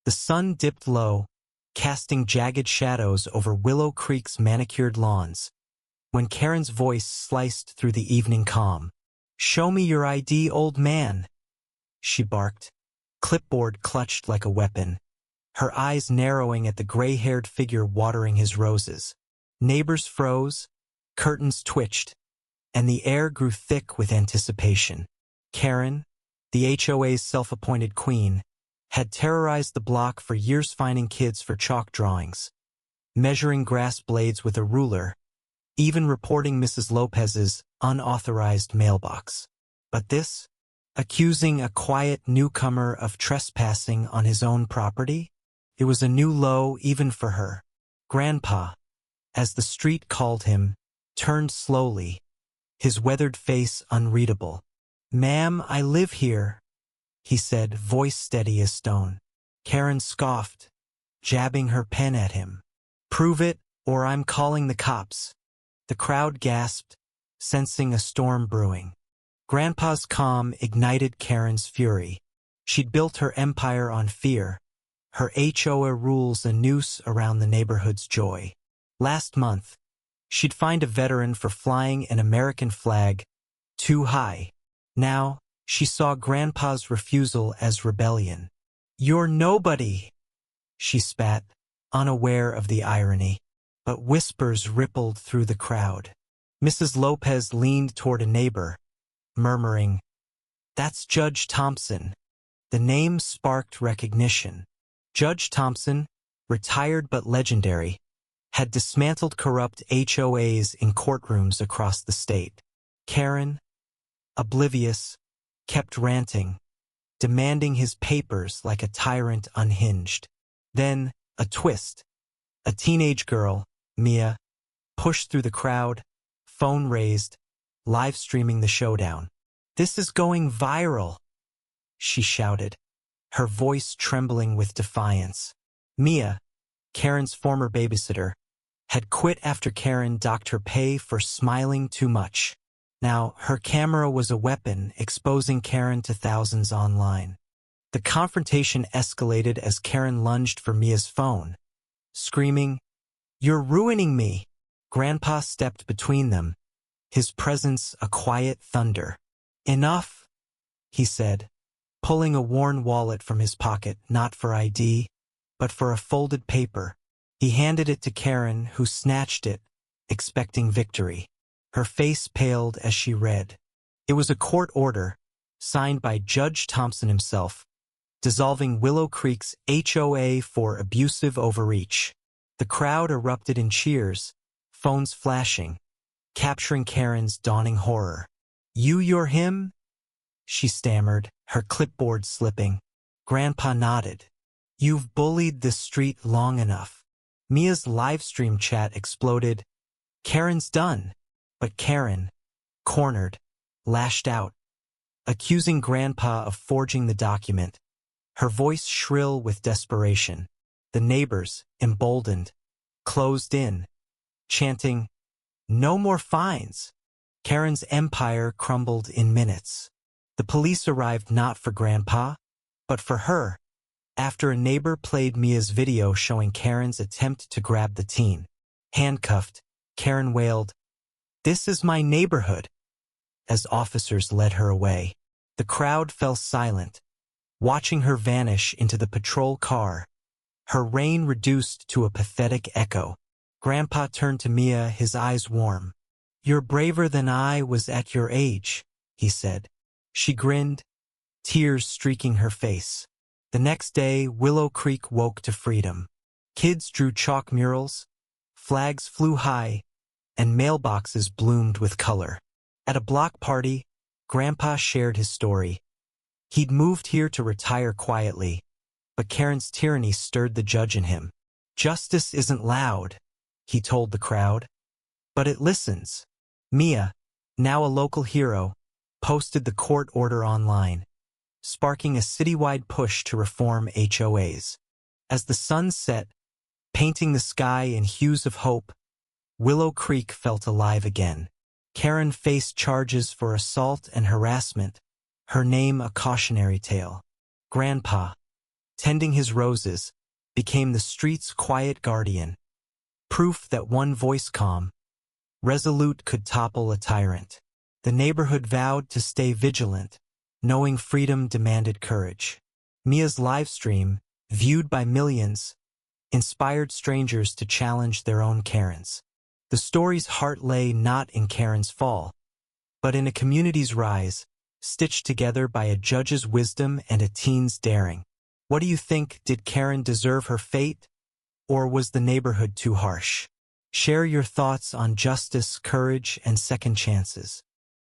The sun dipped low, casting jagged shadows over Willow Creek's manicured lawns, when Karen's voice sliced through the evening calm. "Show me your ID, old man," she barked, clipboard clutched like a weapon, her eyes narrowing at the gray-haired figure watering his roses. Neighbors froze, curtains twitched, and the air grew thick with anticipation. Karen, the HOA's self-appointed queen, had terrorized the block for years, finding kids for chalk drawings, measuring grass blades with a ruler, even reporting Mrs. Lopez's unauthorized mailbox. But this, accusing a quiet newcomer of trespassing on his own property? It was a new low even for her. Grandpa, as the street called him, turned slowly, his weathered face unreadable. "Ma'am, I live here," he said, voice steady as stone. Karen scoffed, jabbing her pen at him. "Prove it, or I'm calling the cops." The crowd gasped, sensing a storm brewing. Grandpa's calm ignited Karen's fury. She'd built her empire on fear, her HOA rules a noose around the neighborhood's joy. Last month, she'd fined a veteran for flying an American flag too high. Now, she saw Grandpa's refusal as rebellion. "You're nobody," she spat, unaware of the irony. But whispers rippled through the crowd. Mrs. Lopez leaned toward a neighbor, murmuring, "That's Judge Thompson." The name sparked recognition. Judge Thompson, retired but legendary, had dismantled corrupt HOAs in courtrooms across the state. Karen, oblivious, kept ranting, demanding his papers like a tyrant unhinged. Then, a twist. A teenage girl, Mia, pushed through the crowd, phone raised, live streaming the showdown. "This is going viral," she shouted, her voice trembling with defiance. Mia, Karen's former babysitter, had quit after Karen docked her pay for smiling too much. Now, her camera was a weapon, exposing Karen to thousands online. The confrontation escalated as Karen lunged for Mia's phone, screaming, "You're ruining me!" Grandpa stepped between them, his presence a quiet thunder. "Enough," he said, pulling a worn wallet from his pocket, not for ID, but for a folded paper. He handed it to Karen, who snatched it, expecting victory. Her face paled as she read. It was a court order, signed by Judge Thompson himself, dissolving Willow Creek's HOA for abusive overreach. The crowd erupted in cheers, phones flashing, capturing Karen's dawning horror. You're him?" she stammered, her clipboard slipping. Grandpa nodded. "You've bullied this street long enough." Mia's livestream chat exploded. "Karen's done." But Karen, cornered, lashed out, accusing Grandpa of forging the document, her voice shrill with desperation. The neighbors, emboldened, closed in, chanting, "No more fines." Karen's empire crumbled in minutes. The police arrived not for Grandpa, but for her, after a neighbor played Mia's video showing Karen's attempt to grab the teen. Handcuffed, Karen wailed, "This is my neighborhood," as officers led her away. The crowd fell silent, watching her vanish into the patrol car, her reign reduced to a pathetic echo. Grandpa turned to Mia, his eyes warm. "You're braver than I was at your age," he said. She grinned, tears streaking her face. The next day, Willow Creek woke to freedom. Kids drew chalk murals, flags flew high, and mailboxes bloomed with color. At a block party, Grandpa shared his story. He'd moved here to retire quietly, but Karen's tyranny stirred the judge in him. "Justice isn't loud," he told the crowd, "but it listens." Mia, now a local hero, posted the court order online, sparking a citywide push to reform HOAs. As the sun set, painting the sky in hues of hope, Willow Creek felt alive again. Karen faced charges for assault and harassment, her name a cautionary tale. Grandpa, tending his roses, became the street's quiet guardian, proof that one voice calm, resolute could topple a tyrant. The neighborhood vowed to stay vigilant, knowing freedom demanded courage. Mia's live stream, viewed by millions, inspired strangers to challenge their own Karens. The story's heart lay not in Karen's fall, but in a community's rise, stitched together by a judge's wisdom and a teen's daring. What do you think? Did Karen deserve her fate, or was the neighborhood too harsh? Share your thoughts on justice, courage, and second chances.